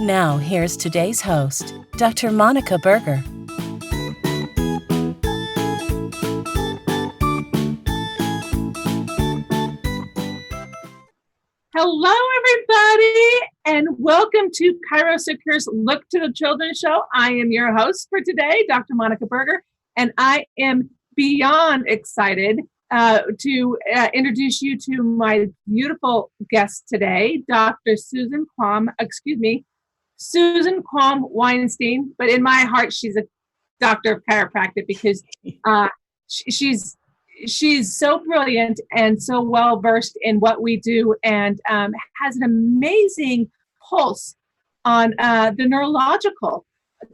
Now, here's today's host, Dr. Monika Buerger. Hello, everybody, and welcome to ChiroSecure's Look to the Children show. I am your host for today, Dr. Monika Buerger, and I am beyond excited to introduce you to my beautiful guest today, Dr. Susan Quam-Weinstein, but in my heart, she's a doctor of chiropractic because she's so brilliant and so well versed in what we do, and has an amazing pulse on the neurological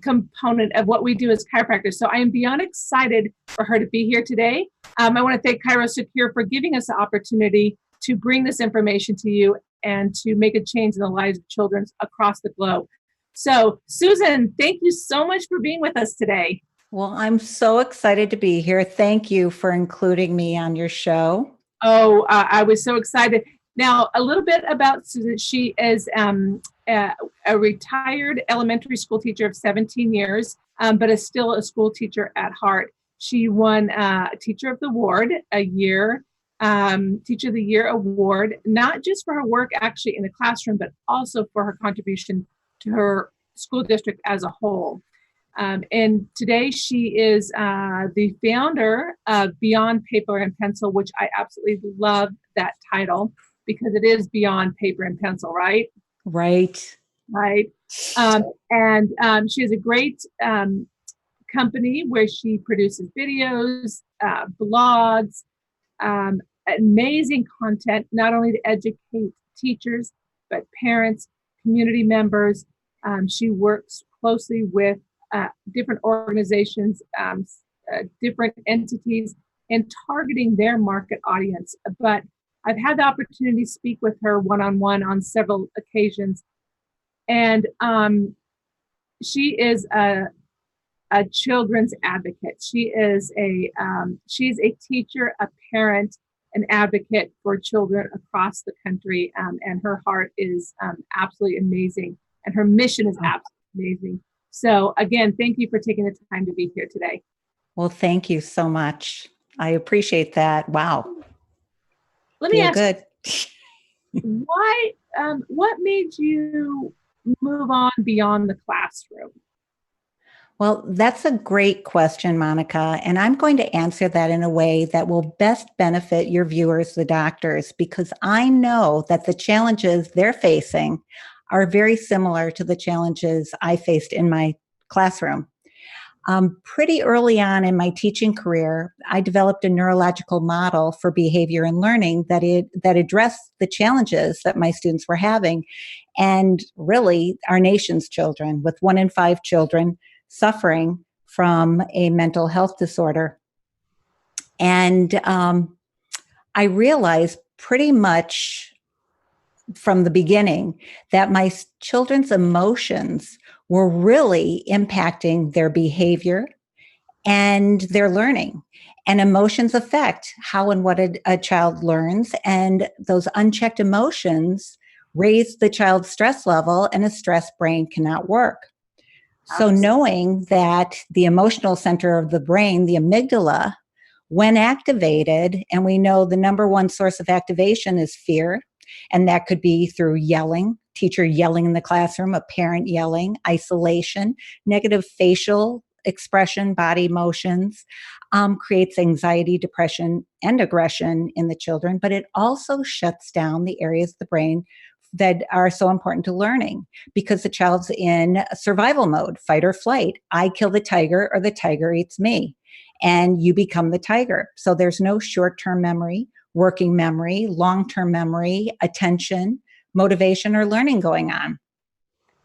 component of what we do as chiropractors. So I am beyond excited for her to be here today. I want to thank ChiroSecure for giving us the opportunity to bring this information to you and to make a change in the lives of children across the globe. So Susan, thank you so much for being with us today. Well, I'm so excited to be here. Thank you for including me on your show. Oh, I was so excited. Now, a little bit about Susan. She is a retired elementary school teacher of 17 years, but is still a school teacher at heart. She won Teacher of the Year award, not just for her work actually in the classroom, but also for her contribution to her school district as a whole. And today she is the founder of Beyond Paper and Pencil, which I absolutely love that title because it is beyond paper and pencil, right? Right. And she has a great company where she produces videos, blogs, amazing content, not only to educate teachers, but parents, community members. She works closely with different organizations, different entities, and targeting their market audience. But I've had the opportunity to speak with her one-on-one on several occasions. And she is a children's advocate. She's a teacher, a parent, an advocate for children across the country. And her heart is absolutely amazing. And her mission is absolutely amazing. So again, thank you for taking the time to be here today. Well, thank you so much. I appreciate that. Wow. Let me ask you, what made you move on beyond the classroom? Well, that's a great question, Monika. And I'm going to answer that in a way that will best benefit your viewers, the doctors, because I know that the challenges they're facing are very similar to the challenges I faced in my classroom. Pretty early on in my teaching career, I developed a neurological model for behavior and learning that addressed the challenges that my students were having, and really our nation's children, with 1 in 5 children suffering from a mental health disorder. And I realized pretty much from the beginning that my children's emotions were really impacting their behavior and their learning. And emotions affect how and what a child learns. And those unchecked emotions raise the child's stress level, and a stressed brain cannot work. So knowing that the emotional center of the brain, the amygdala, when activated, and we know the number one source of activation is fear, and that could be through yelling, teacher yelling in the classroom, a parent yelling, isolation, negative facial expression, body motions, creates anxiety, depression, and aggression in the children, but it also shuts down the areas of the brain that are so important to learning because the child's in survival mode, fight or flight. I kill the tiger or the tiger eats me, and you become the tiger. So there's no short-term memory, working memory, long-term memory, attention, motivation, or learning going on.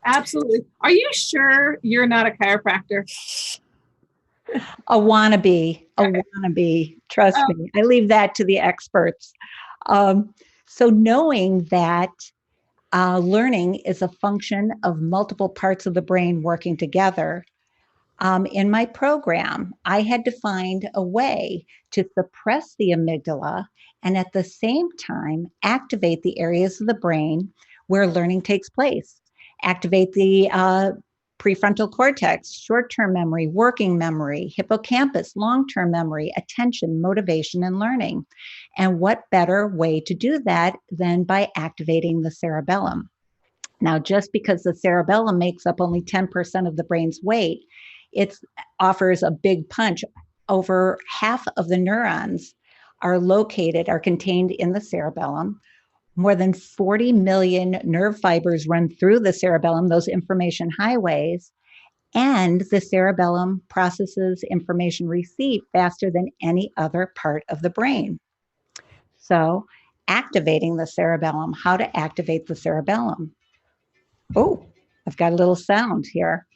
Absolutely. Are you sure you're not a chiropractor? A wannabe. Trust me. I leave that to the experts. So knowing that learning is a function of multiple parts of the brain working together, in my program, I had to find a way to suppress the amygdala and at the same time activate the areas of the brain where learning takes place. activate the prefrontal cortex, short-term memory, working memory, hippocampus, long-term memory, attention, motivation, and learning. And what better way to do that than by activating the cerebellum? Now, just because the cerebellum makes up only 10% of the brain's weight, it offers a big punch. Over half of the neurons are contained in the cerebellum. More than 40 million nerve fibers run through the cerebellum, those information highways, and the cerebellum processes information received faster than any other part of the brain. So, activating the cerebellum, how to activate the cerebellum. Oh, I've got a little sound here.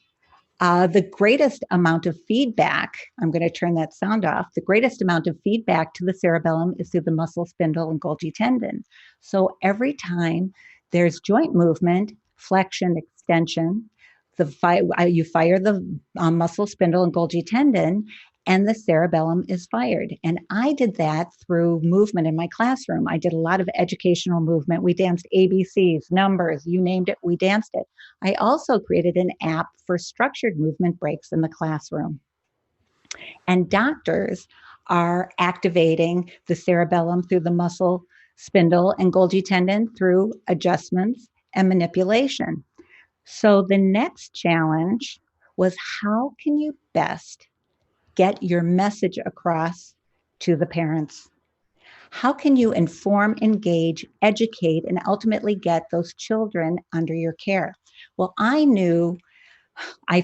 The greatest amount of feedback, I'm going to turn that sound off. The greatest amount of feedback to the cerebellum is through the muscle spindle and Golgi tendon. So every time there's joint movement, flexion, extension, you fire the muscle spindle and Golgi tendon, and the cerebellum is fired. And I did that through movement in my classroom. I did a lot of educational movement. We danced ABCs, numbers, you named it, we danced it. I also created an app for structured movement breaks in the classroom. And doctors are activating the cerebellum through the muscle spindle and Golgi tendon through adjustments and manipulation. So the next challenge was, how can you best get your message across to the parents? How can you inform, engage, educate, and ultimately get those children under your care? Well, I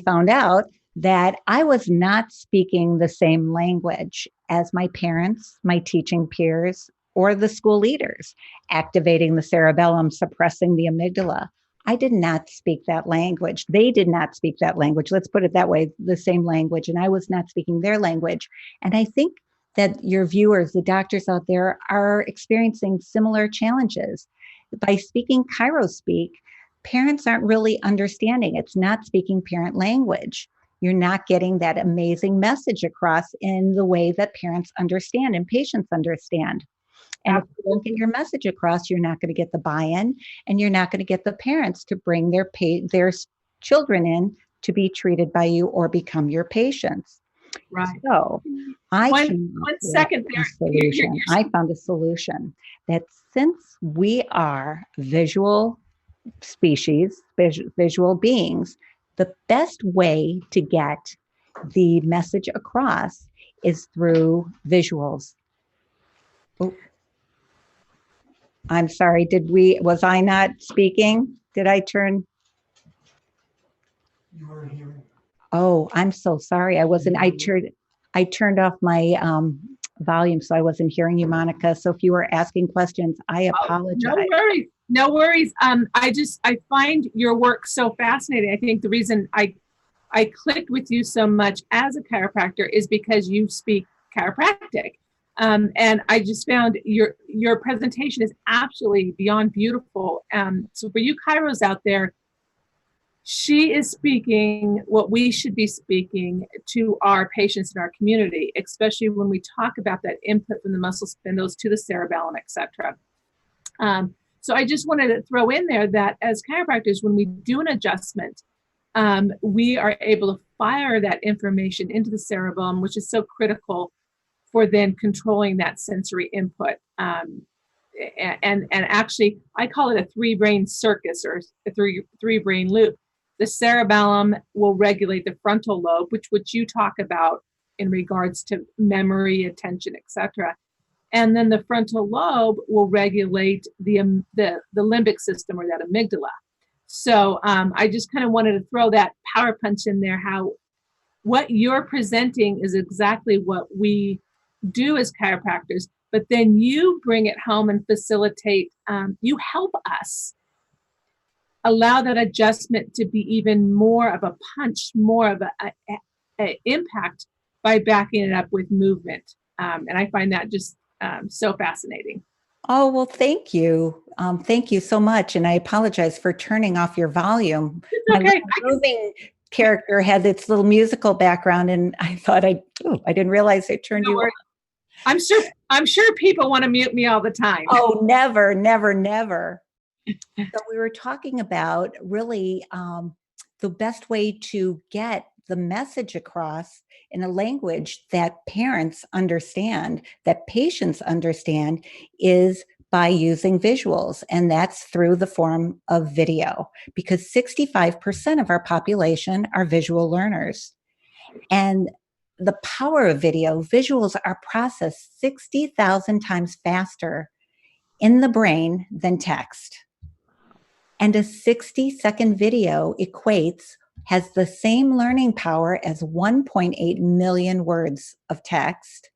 found out that I was not speaking the same language as my parents, my teaching peers, or the school leaders, activating the cerebellum, suppressing the amygdala. I did not speak that language. They did not speak that language. Let's put it that way, the same language. And I was not speaking their language. And I think that your viewers, the doctors out there, are experiencing similar challenges. By speaking Chiro speak, parents aren't really understanding. It's not speaking parent language. You're not getting that amazing message across in the way that parents understand and patients understand. And if you don't get your message across, you're not going to get the buy-in, and you're not going to get the parents to bring their children in to be treated by you or become your patients. Right. So I found a solution that, since we are visual species, visual beings, the best way to get the message across is through visuals. Oh. I'm sorry, was I not speaking? Did I turn? You weren't hearing. Oh, I'm so sorry. I turned off my volume, so I wasn't hearing you, Monika. So if you were asking questions, I apologize. No worries. I find your work so fascinating. I think the reason I clicked with you so much as a chiropractor is because you speak chiropractic. And I just found your presentation is absolutely beyond beautiful. So for you chiros out there, she is speaking what we should be speaking to our patients in our community, especially when we talk about that input from the muscle spindles to the cerebellum, etc. So I just wanted to throw in there that as chiropractors, when we do an adjustment, we are able to fire that information into the cerebellum, which is so critical for then controlling that sensory input. And actually, I call it a three-brain circus, or a three-brain loop. The cerebellum will regulate the frontal lobe, which you talk about in regards to memory, attention, etc. And then the frontal lobe will regulate the limbic system, or that amygdala. So I just kind of wanted to throw that power punch in there, how what you're presenting is exactly what we do as chiropractors, but then you bring it home and facilitate, you help us allow that adjustment to be even more of a punch, more of a impact by backing it up with movement. And I find that just so fascinating. Oh, well, thank you. Thank you so much. And I apologize for turning off your volume. It's okay. My moving character had its little musical background, and I thought I didn't realize it turned you off. I'm sure people want to mute me all the time. Oh, never, never, never. So we were talking about really the best way to get the message across in a language that parents understand, that patients understand, is by using visuals. And that's through the form of video, because 65% of our population are visual learners. And the power of video, visuals are processed 60,000 times faster in the brain than text. And a 60-second video has the same learning power as 1.8 million words of text.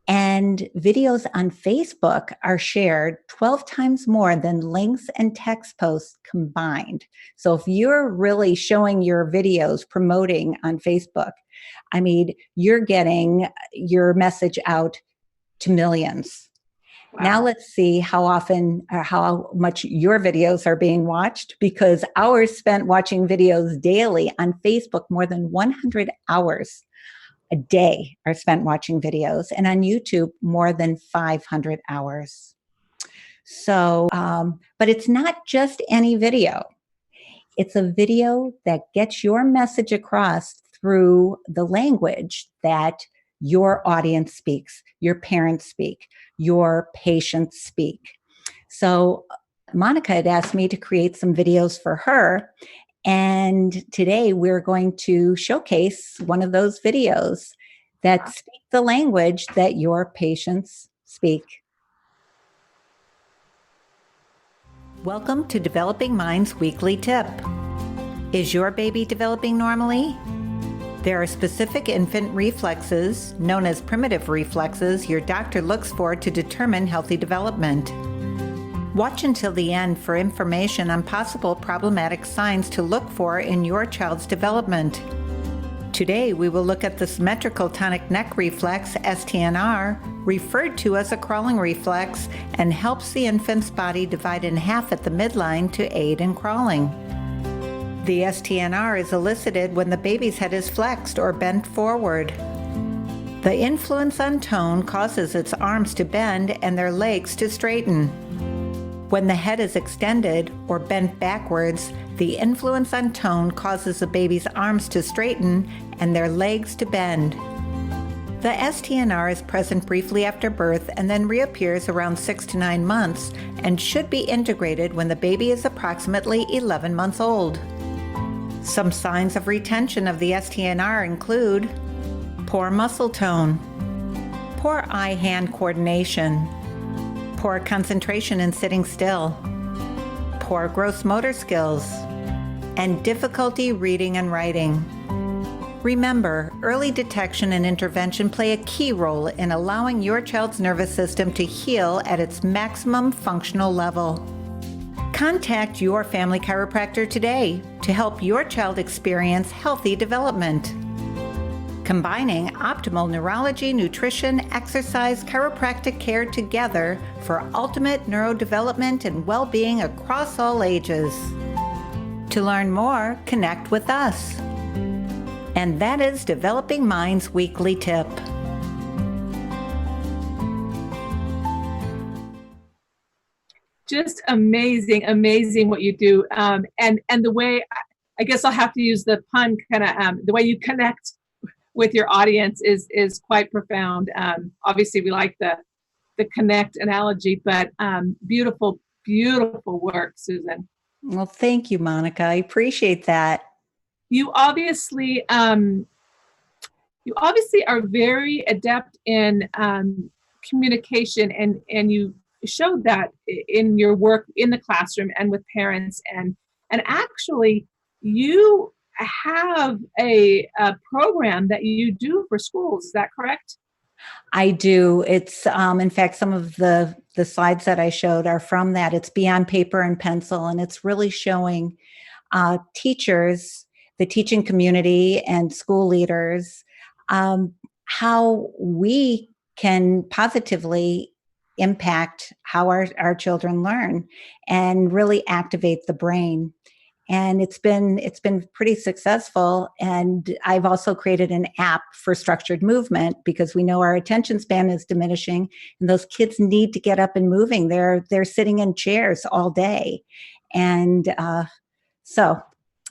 And videos on Facebook are shared 12 times more than links and text posts combined. So if you're really showing your videos promoting on Facebook, I mean, you're getting your message out to millions. Wow. Now let's see how often or how much your videos are being watched, because hours spent watching videos daily on Facebook, more than 100 hours a day are spent watching videos, and on YouTube, more than 500 hours. So, but it's not just any video. It's a video that gets your message across through the language that your audience speaks, your parents speak, your patients speak. So Monika had asked me to create some videos for her. And today we're going to showcase one of those videos that speak the language that your patients speak. Welcome to Developing Minds Weekly Tip. Is your baby developing normally? There are specific infant reflexes, known as primitive reflexes, your doctor looks for to determine healthy development. Watch until the end for information on possible problematic signs to look for in your child's development. Today, we will look at the symmetrical tonic neck reflex, STNR, referred to as a crawling reflex, and helps the infant's body divide in half at the midline to aid in crawling. The STNR is elicited when the baby's head is flexed or bent forward. The influence on tone causes its arms to bend and their legs to straighten. When the head is extended or bent backwards, the influence on tone causes the baby's arms to straighten and their legs to bend. The STNR is present briefly after birth and then reappears around 6 to 9 months and should be integrated when the baby is approximately 11 months old. Some signs of retention of the STNR include poor muscle tone, poor eye-hand coordination, poor concentration in sitting still, poor gross motor skills, and difficulty reading and writing. Remember, early detection and intervention play a key role in allowing your child's nervous system to heal at its maximum functional level. Contact your family chiropractor today to help your child experience healthy development. Combining optimal neurology, nutrition, exercise, chiropractic care together for ultimate neurodevelopment and well-being across all ages. To learn more, connect with us. And that is Developing Minds Weekly Tip. Just amazing, amazing what you do. And the way, I guess I'll have to use the pun, kind of the way you connect with your audience is quite profound. Obviously, we like the connect analogy, but beautiful, beautiful work, Susan. Well, thank you, Monika. I appreciate that. You obviously are very adept in communication, and you showed that in your work in the classroom and with parents, and actually you have a program that you do for schools. Is that correct? I do. It's in fact, some of the slides that I showed are from that. It's Beyond Paper and Pencil, and it's really showing teachers, the teaching community, and school leaders how we can positively impact how our children learn and really activate the brain. And it's been pretty successful. And I've also created an app for structured movement because we know our attention span is diminishing, and those kids need to get up and moving. They're sitting in chairs all day, and so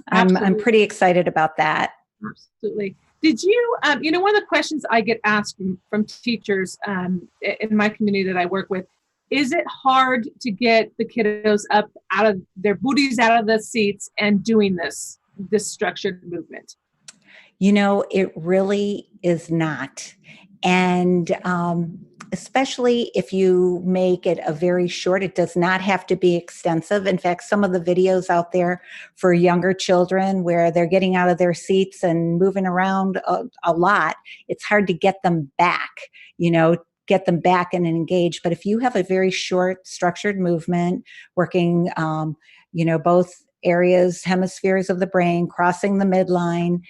I'm pretty excited about that. Absolutely. Did you, one of the questions I get asked from teachers in my community that I work with, is it hard to get the kiddos up out of their booties, out of the seats and doing this structured movement? It really is not. And especially if you make it a very short, it does not have to be extensive. In fact, some of the videos out there for younger children where they're getting out of their seats and moving around a lot, it's hard to get them back, get them back and engaged. But if you have a very short structured movement working, both areas, hemispheres of the brain, crossing the midline,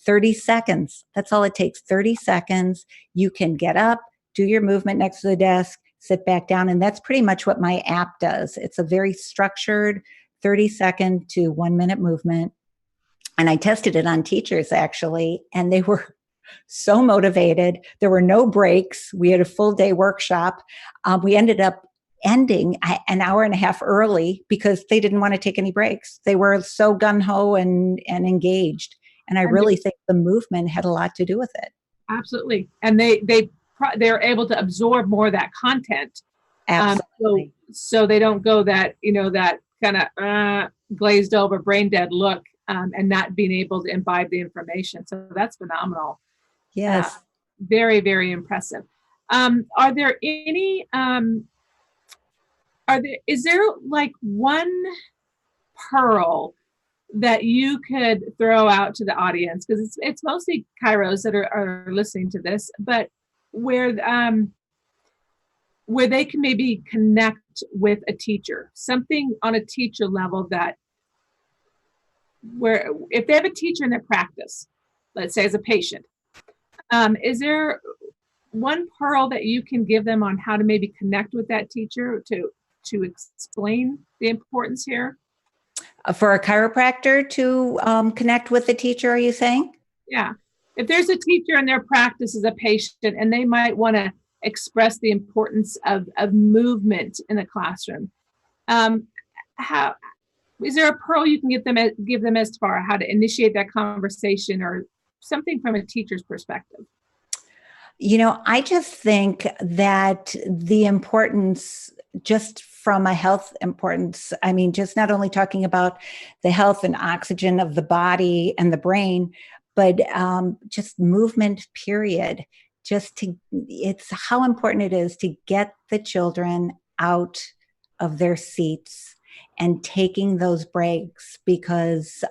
30 seconds. That's all it takes. 30 seconds. You can get up, do your movement next to the desk, sit back down. And that's pretty much what my app does. It's a very structured 30-second to 1-minute movement. And I tested it on teachers actually, and they were so motivated. There were no breaks. We had a full day workshop. We ended up ending an hour and a half early because they didn't want to take any breaks. They were so gung-ho and engaged. And I really think the movement had a lot to do with it. Absolutely. And they're able to absorb more of that content. Absolutely. So they don't go that kind of glazed over, brain dead look and not being able to imbibe the information. So that's phenomenal. Yes. Very, very impressive. Are there any, is there like one pearl that you could throw out to the audience? Because it's mostly chiros that are listening to this, but where they can maybe connect with a teacher, something on a teacher level that where if they have a teacher in their practice, let's say as a patient, is there one pearl that you can give them on how to maybe connect with that teacher to explain the importance here? For a chiropractor to connect with the teacher, are you saying? Yeah. If there's a teacher in their practice as a patient and they might want to express the importance of movement in the classroom, how is there a pearl you can give them as far as how to initiate that conversation or something from a teacher's perspective? I just think that the importance, just from a health importance, I mean, just not only talking about the health and oxygen of the body and the brain, but just movement, period. It's how important it is to get the children out of their seats and taking those breaks because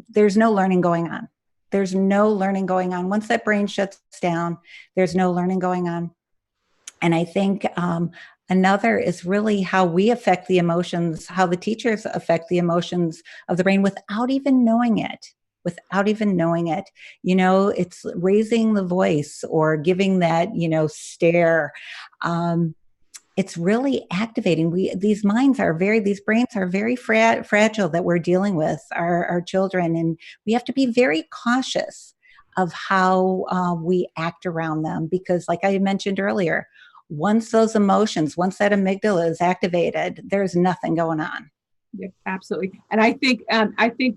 there's no learning going on. There's no learning going on. Once that brain shuts down, there's no learning going on. And I think another is really how we affect the emotions, how the teachers affect the emotions of the brain without even knowing it. It's raising the voice or giving that, stare. It's really activating. These brains are very fragile that we're dealing with, our children. And we have to be very cautious of how we act around them. Because like I mentioned earlier, once that amygdala is activated, there's nothing going on. Yeah, absolutely. And I think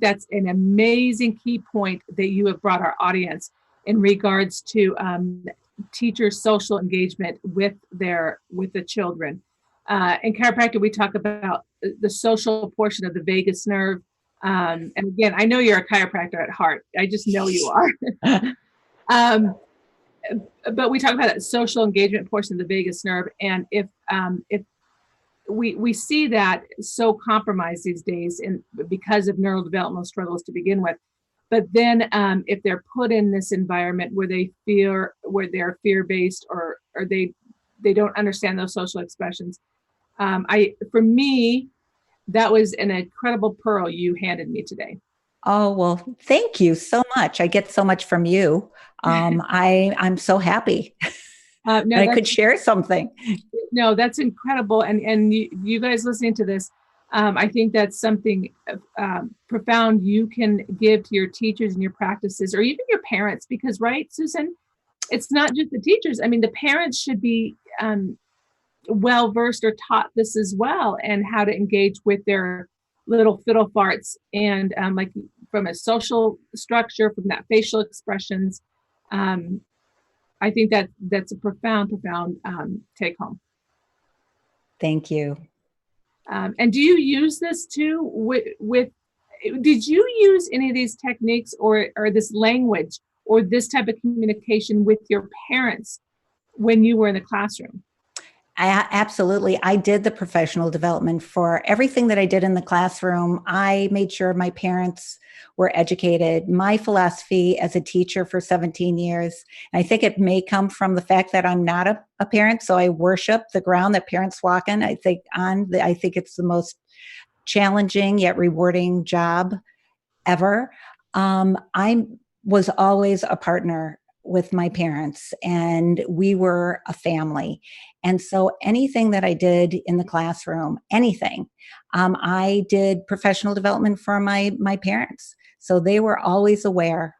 that's an amazing key point that you have brought our audience in regards to teachers' social engagement with the children. In chiropractic, we talk about the social portion of the vagus nerve. And again, I know you're a chiropractor at heart. I just know you are. But we talk about that social engagement portion of the vagus nerve. And if we see that so compromised these days because of neurodevelopmental struggles to begin with. But then if they're put in this environment where they're fear-based or they don't understand those social expressions, for me, that was an incredible pearl you handed me today. Oh, well, thank you so much. I get so much from you. I'm so happy that I could share something. No, that's incredible. And you guys listening to this, I think that's something profound you can give to your teachers and your practices, or even your parents, because, right, Susan, it's not just the teachers. I mean, the parents should be well versed or taught this as well, and how to engage with their little fiddle farts, and like from a social structure, from that facial expressions. I think that's a profound take home. Thank you. And do you use this too with did you use any of these techniques or this language or this type of communication with your parents when you were in the classroom? Absolutely. I did the professional development for everything that I did in the classroom. I made sure my parents were educated. My philosophy as a teacher for 17 years, and I think it may come from the fact that I'm not a parent, so I worship the ground that parents walk in. I think it's the most challenging yet rewarding job ever. I was always a partner with my parents, and we were a family. And so anything that I did in the classroom, anything, I did professional development for my parents. So they were always aware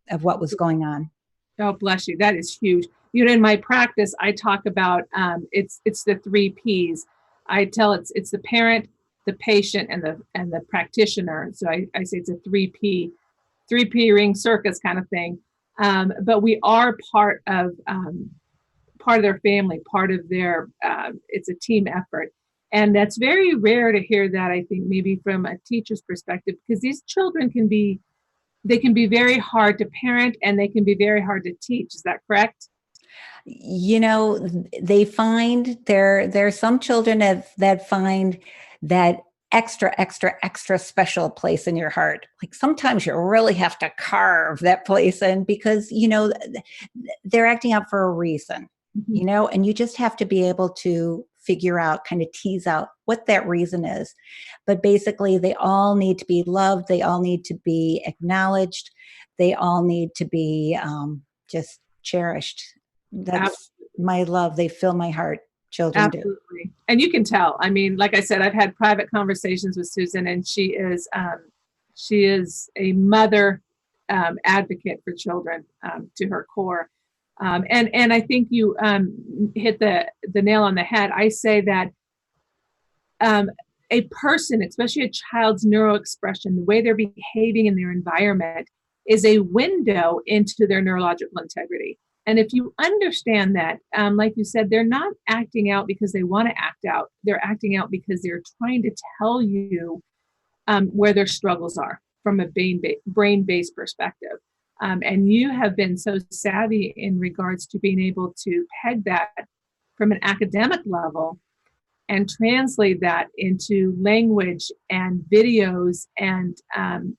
of what was going on. Oh, bless you. That is huge. You know, in my practice, I talk about it's the 3 Ps. I tell it's the parent, the patient, and the practitioner. So I say it's a 3P ring circus kind of thing. But we are part of their family, part of their. It's a team effort, and that's very rare to hear that. I think maybe from a teacher's perspective, because these children can be very hard to parent, and they can be very hard to teach. Is that correct? You know, they find there's some children that find that extra special place in your heart. Like sometimes you really have to carve that place in, because, you know, they're acting out for a reason, Mm-hmm. you know, and you just have to be able to figure out, kind of tease out what that reason is. But basically, they all need to be loved. They all need to be acknowledged. They all need to be just cherished. That's my love. They fill my heart. Children do. Absolutely. And you can tell. I mean, like I said, I've had private conversations with Susan, and she is a mother advocate for children to her core. And I think you hit the nail on the head. I say that a person, especially a child's neuroexpression, the way they're behaving in their environment, is a window into their neurological integrity. And if you understand that, like you said, they're not acting out because they want to act out. They're acting out because they're trying to tell you where their struggles are from a brain-based perspective. And you have been so savvy in regards to being able to peg that from an academic level and translate that into language and videos and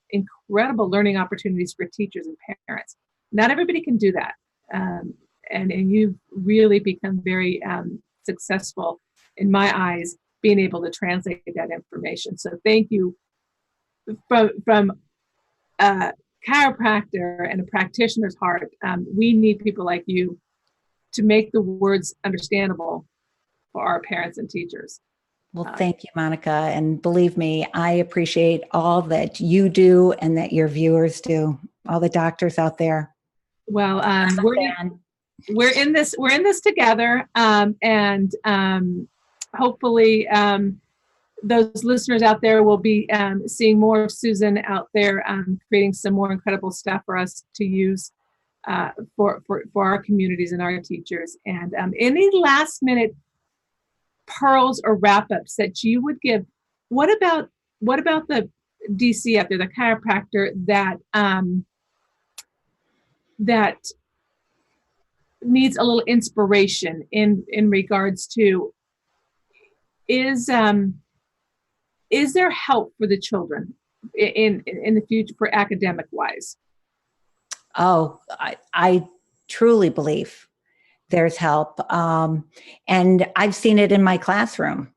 incredible learning opportunities for teachers and parents. Not everybody can do that. And you've really become very successful in my eyes being able to translate that information. So thank you. From a chiropractor and a practitioner's heart, we need people like you to make the words understandable for our parents and teachers. Well, thank you, Monika. And believe me, I appreciate all that you do and that your viewers do, all the doctors out there. Well, we're in this together, and hopefully those listeners out there will be seeing more of Susan out there, creating some more incredible stuff for us to use for our communities and our teachers. And any last minute pearls or wrap ups that you would give? What about the DC out there, the chiropractor that needs a little inspiration in regards to is there help for the children in the future for academic wise? Oh, I truly believe there's help. And I've seen it in my classroom,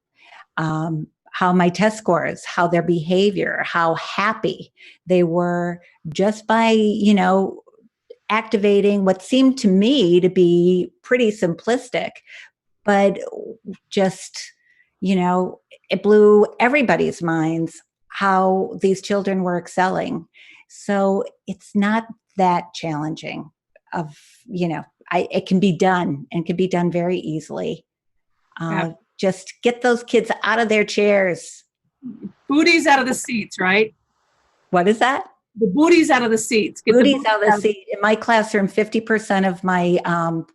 how my test scores, how their behavior, how happy they were just by, activating what seemed to me to be pretty simplistic, but just it blew everybody's minds how these children were excelling. So it's not that challenging it can be done and can be done very easily. Just get those kids out of their chairs. Booties out of the seats, right? What is that? The booties out of the seats. Get booties out of the seat. In my classroom, 50% of my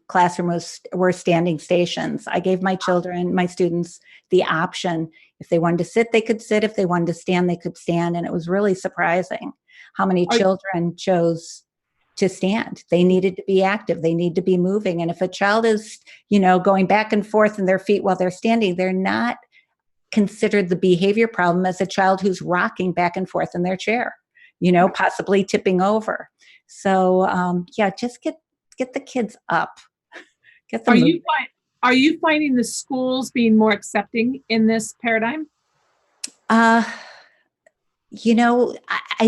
classroom were standing stations. I gave my students, the option. If they wanted to sit, they could sit. If they wanted to stand, they could stand. And it was really surprising how many children chose to stand. They needed to be active. They need to be moving. And if a child is, going back and forth in their feet while they're standing, they're not considered the behavior problem as a child who's rocking back and forth in their chair, possibly tipping over. So, just get the kids up. Get them moving. Are you finding the schools being more accepting in this paradigm? I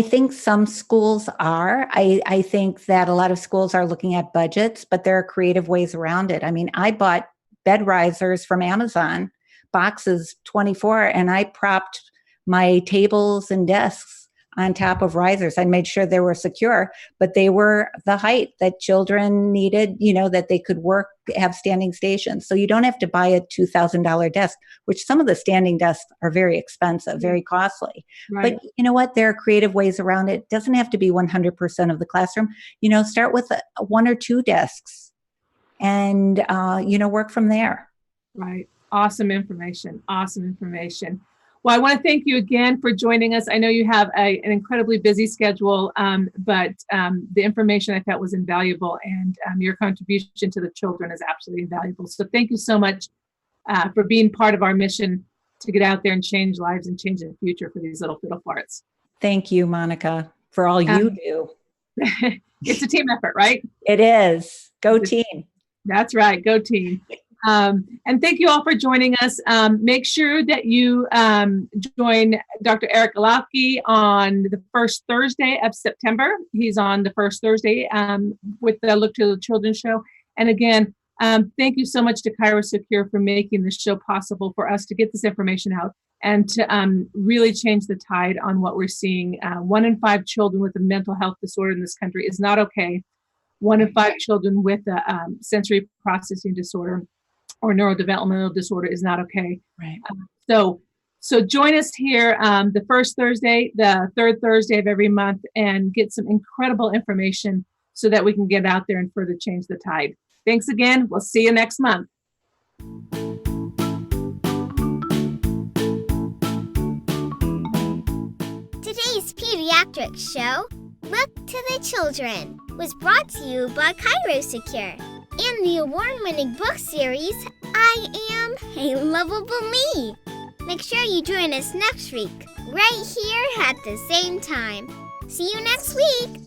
think some schools are. I think that a lot of schools are looking at budgets, but there are creative ways around it. I mean, I bought bed risers from Amazon, boxes 24, and I propped my tables and desks on top of risers. I made sure they were secure, but they were the height that children needed, that they could work, have standing stations. So you don't have to buy a $2,000 desk, which some of the standing desks are very expensive, very costly. Right. But you know what? There are creative ways around it. It doesn't have to be 100% of the classroom. Start with one or two desks and, work from there. Right. Awesome information. Well, I want to thank you again for joining us. I know you have an incredibly busy schedule, but the information I thought was invaluable, and your contribution to the children is absolutely invaluable. So thank you so much for being part of our mission to get out there and change lives and change the future for these little fiddle farts. Thank you, Monika, for all you do. It's a team effort, right? It is. Go team. That's right. Go team. And thank you all for joining us. Make sure that you join Dr. Eric Galafke on the first Thursday of September. He's on the first Thursday with the Look to the Children show. And again, thank you so much to ChiroSecure for making this show possible for us to get this information out and to really change the tide on what we're seeing. 1 in 5 children with a mental health disorder in this country is not okay. 1 in 5 children with a sensory processing disorder or neurodevelopmental disorder is not okay. Right. So join us here the first Thursday, the third Thursday of every month, and get some incredible information so that we can get out there and further change the tide. Thanks again. We'll see you next month. Today's pediatric show, Look to the Children, was brought to you by ChiroSecure and the award-winning book series, I Am a Lovable Me. Make sure you join us next week, right here at the same time. See you next week.